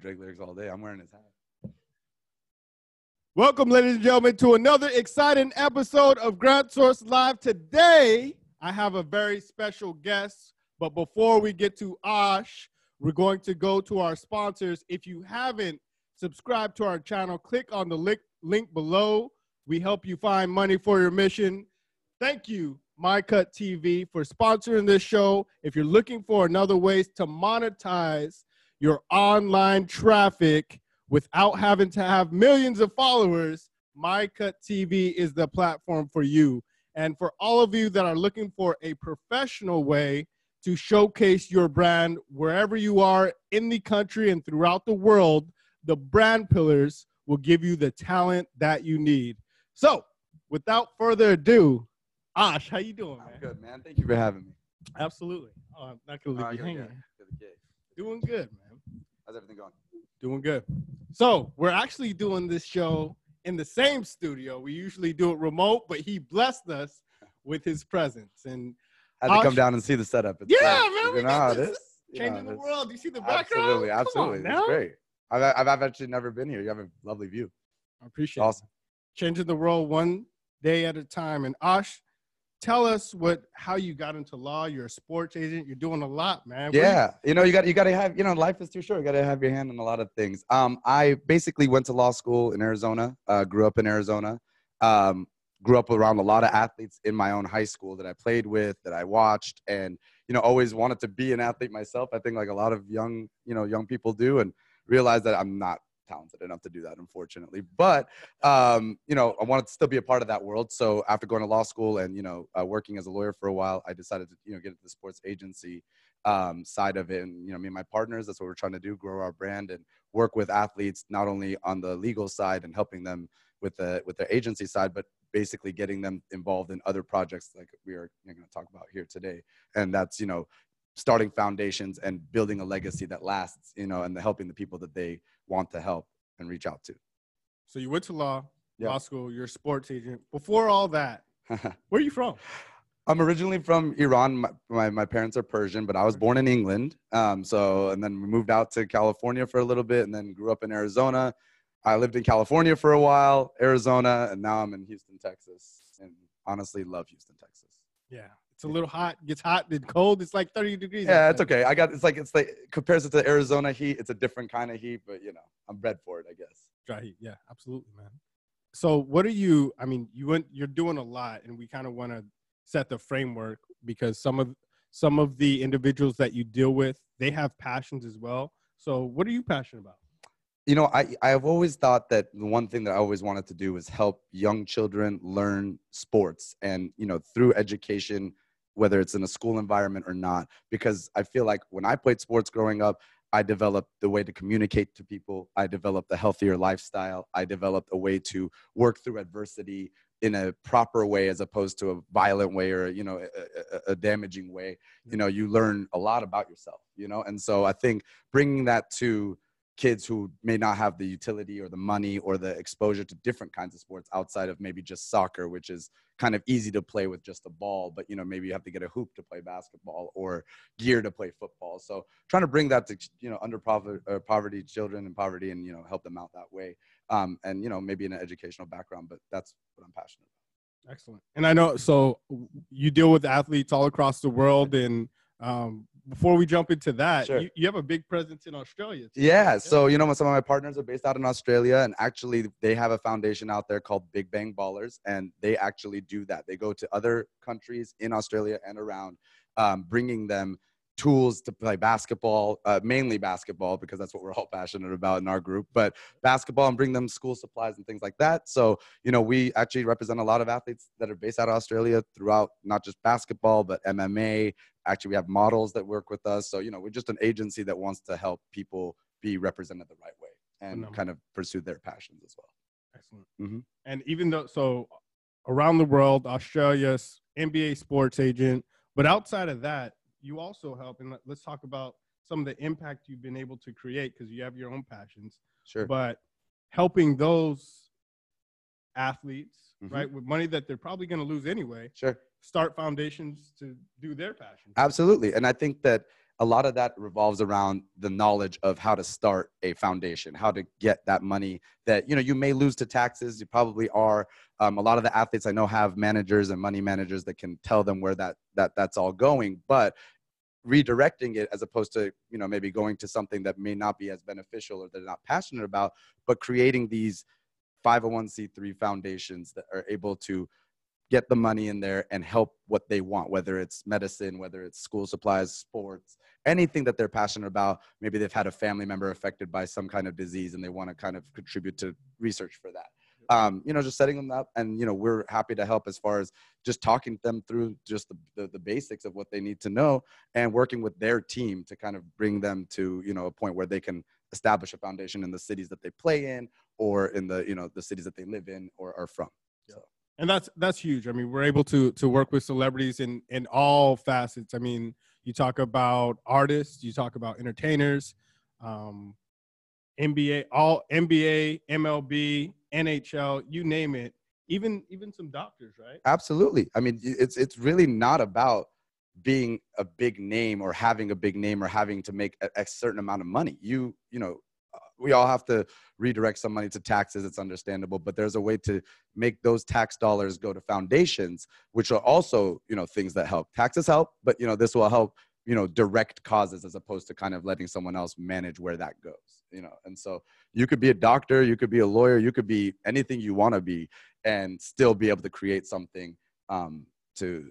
Drake lyrics all day. I'm wearing his hat. Welcome, ladies and gentlemen, to another exciting episode of Grant Source Live. Today, I have a very special guest, but before we get to Ash, we're going to go to our sponsors. If you haven't subscribed to our channel, click on the link below. We help you find money for your mission. Thank you, MyCut TV, for sponsoring this show. If you're looking for another ways to monetize your online traffic without having to have millions of followers, MyCut TV is the platform for you. And for all of you that are looking for a professional way to showcase your brand wherever you are in the country and throughout the world, the brand pillars will give you the talent that you need. So without further ado, Ash, how you doing, man? I'm good, man. Thank you for having me. Absolutely. Oh, I'm not going to leave you hanging. Doing good, man. How's everything going? Doing good. So we're actually doing this show in the same studio. We usually do it remote, but he blessed us with his presence. And had to come down and see the setup. It's man. We got this. Changing the world. You see the background? Absolutely. It's great. I've actually never been here. You have a lovely view. I appreciate it. Awesome. Changing the world one day at a time. And Ash, tell us how you got into law. You're a sports agent. You're doing a lot, man. Yeah. You got to have, life is too short. You got to have your hand in a lot of things. I basically went to law school in Arizona, grew up in Arizona, grew up around a lot of athletes in my own high school that I played with, that I watched, and, always wanted to be an athlete myself. I think like a lot of young people do, and realized that I'm not talented enough to do that, unfortunately. But, I wanted to still be a part of that world. So after going to law school and, working as a lawyer for a while, I decided to, get into the sports agency side of it. And, me and my partners, that's what we're trying to do, grow our brand and work with athletes, not only on the legal side and helping them with their agency side, but basically getting them involved in other projects like we are going to talk about here today. And that's, starting foundations and building a legacy that lasts, and helping the people that they want to help and reach out to. So you went to law school, you're a sports agent. Before all that, where are you from? I'm originally from Iran. My parents are Persian, but I was born in England. And then we moved out to California for a little bit and then grew up in Arizona. I lived in California for a while, Arizona, and now I'm in Houston, Texas, and honestly love Houston, Texas. Yeah. It's a little hot, gets hot and cold. It's like 30 degrees. Yeah, it's okay. It's like compares it to Arizona heat. It's a different kind of heat, but I'm bred for it, I guess. Dry heat. Yeah, absolutely, man. So what are you're doing a lot, and we kind of want to set the framework because some of the individuals that you deal with, they have passions as well. So what are you passionate about? I've always thought that the one thing that I always wanted to do was help young children learn sports and, through education, whether it's in a school environment or not, because I feel like when I played sports growing up, I developed the way to communicate to people. I developed a healthier lifestyle. I developed a way to work through adversity in a proper way as opposed to a violent way or, a damaging way. You learn a lot about yourself, and so I think bringing that to kids who may not have the utility or the money or the exposure to different kinds of sports outside of maybe just soccer, which is kind of easy to play with just a ball, but maybe you have to get a hoop to play basketball or gear to play football. So trying to bring that to poverty children and poverty and help them out that way, and maybe in an educational background, but that's what I'm passionate about. Excellent. And I know, so you deal with athletes all across the world, and before we jump into that, sure. you have a big presence in Australia too. Yeah. So, some of my partners are based out in Australia, and actually they have a foundation out there called Big Bang Ballers, and they actually do that. They go to other countries in Australia and around, bringing them tools to play basketball, mainly basketball, because that's what we're all passionate about in our group, but basketball, and bring them school supplies and things like that. So, we actually represent a lot of athletes that are based out of Australia throughout, not just basketball, but MMA. Actually, we have models that work with us. So, we're just an agency that wants to help people be represented the right way and kind of pursue their passions as well. Excellent. Mm-hmm. And even though, so around the world, Australia's NBA sports agent, but outside of that, you also help, and let's talk about some of the impact you've been able to create because you have your own passions. Sure. But helping those athletes, right, with money that they're probably going to lose anyway. Sure. Start foundations to do their passion. Absolutely. And I think that a lot of that revolves around the knowledge of how to start a foundation, how to get that money that, you may lose to taxes. You probably are. A lot of the athletes I know have managers and money managers that can tell them where that's all going, but redirecting it as opposed to, maybe going to something that may not be as beneficial or they're not passionate about, but creating these 501c3 foundations that are able to get the money in there and help what they want, whether it's medicine, whether it's school supplies, sports, anything that they're passionate about. Maybe they've had a family member affected by some kind of disease and they want to kind of contribute to research for that. Just setting them up, and we're happy to help as far as just talking them through just the basics of what they need to know, and working with their team to kind of bring them to a point where they can establish a foundation in the cities that they play in, or in the the cities that they live in or are from. So. And that's huge. I mean, we're able to work with celebrities in all facets. I mean, you talk about artists, you talk about entertainers, NBA, all NBA, MLB, NHL, you name it, even some doctors, right? Absolutely. I mean, it's really not about being a big name or having a big name or having to make a certain amount of money. We all have to redirect some money to taxes. It's understandable, but there's a way to make those tax dollars go to foundations, which are also, things that help. Taxes help, but, this will help, direct causes as opposed to kind of letting someone else manage where that goes, And so you could be a doctor, you could be a lawyer, you could be anything you want to be, and still be able to create something to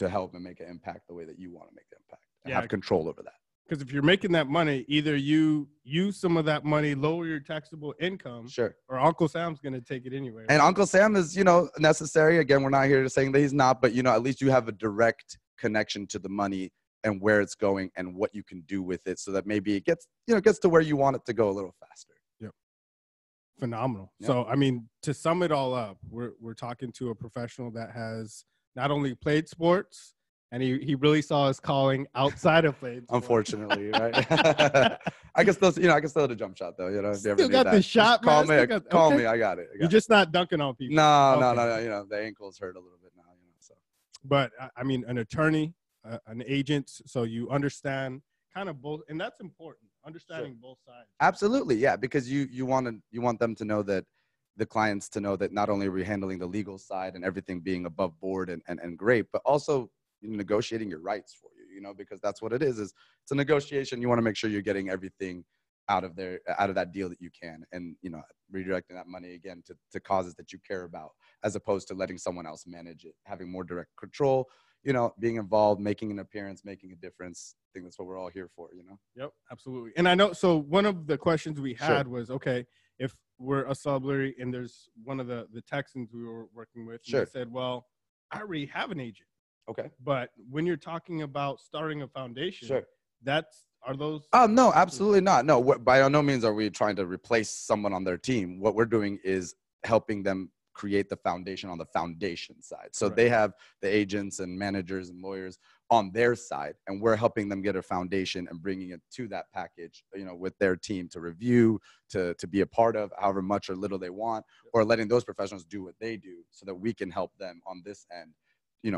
help and make an impact the way that you want to make the impact and have control over that. Because if you're making that money, either you use some of that money, lower your taxable income, sure, or Uncle Sam's going to take it anyway. Right? And Uncle Sam is, necessary. Again, we're not here to saying that he's not, but, at least you have a direct connection to the money and where it's going and what you can do with it, so that maybe it gets to where you want it to go a little faster. Yep. Phenomenal. Yep. So, I mean, to sum it all up, we're talking to a professional that has not only played sports, and he really saw his calling outside of playing sports. Unfortunately, right? I can still, I can still hit a jump shot though. If you ever still got that. the shot, Call man. me. I got it. You're just not dunking on people. No. The ankles hurt a little bit now. So. But I mean, an attorney, an agent, so you understand kind of both, and that's important. Understanding both sides. Absolutely, yeah, because you want them to know that, the clients to know that not only are we handling the legal side and everything being above board and great, but also negotiating your rights for you, because that's what it is it's a negotiation. You want to make sure you're getting everything out of that deal that you can, and redirecting that money again to causes that you care about, as opposed to letting someone else manage it, having more direct control, being involved, making an appearance, making a difference. I think that's what we're all here for. Yep, absolutely. And I know, so one of the questions we had was, okay, if we're a celebrity and there's one of the Texans we were working with, and they said, well, I already have an agent. Okay. But when you're talking about starting a foundation, are those? Oh, no, absolutely not. No, by no means are we trying to replace someone on their team. What we're doing is helping them create the foundation on the foundation side. So they have the agents and managers and lawyers on their side, and we're helping them get a foundation and bringing it to that package, with their team to review, to be a part of, however much or little they want, or letting those professionals do what they do so that we can help them on this end,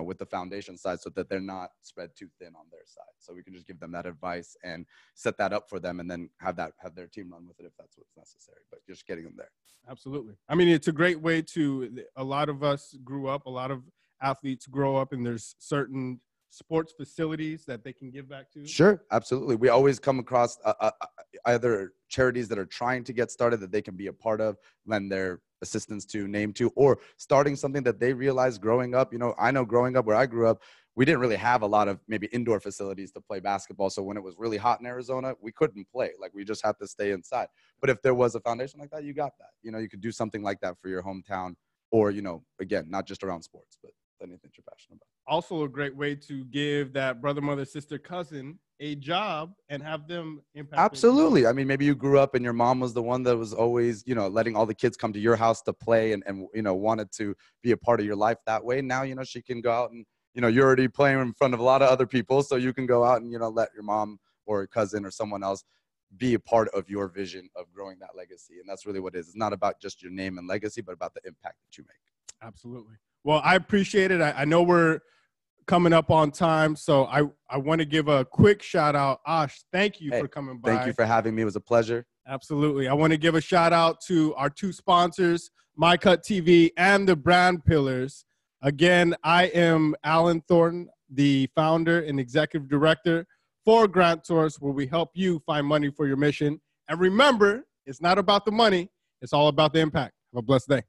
with the foundation side, so that they're not spread too thin on their side. So we can just give them that advice and set that up for them, and then have their team run with it if that's what's necessary, but just getting them there. Absolutely. I mean, it's a great way a lot of us grew up, a lot of athletes grow up, and there's certain sports facilities that they can give back to. Sure. Absolutely. We always come across either charities that are trying to get started that they can be a part of, lend their assistance to, name to, or starting something that they realized growing up. I know growing up where I grew up, we didn't really have a lot of maybe indoor facilities to play basketball. So when it was really hot in Arizona, we couldn't play. Like, we just had to stay inside. But if there was a foundation like that, you got that. You could do something like that for your hometown, or, again, not just around sports, but anything you're passionate about. Also a great way to give that brother, mother, sister, cousin a job and have them impact. Absolutely. I mean, maybe you grew up and your mom was the one that was always, letting all the kids come to your house to play and wanted to be a part of your life that way. Now, she can go out and, you're already playing in front of a lot of other people. So you can go out and, let your mom or cousin or someone else be a part of your vision of growing that legacy. And that's really what it is. It's not about just your name and legacy, but about the impact that you make. Absolutely. Well, I appreciate it. I know we're coming up on time, so I want to give a quick shout out. Ash, thank you for coming by. Thank you for having me. It was a pleasure. Absolutely. I want to give a shout out to our two sponsors, MyCut TV and the Brand Pillars. Again, I am Alan Thornton, the founder and executive director for Grant Source, where we help you find money for your mission. And remember, it's not about the money. It's all about the impact. Have a blessed day.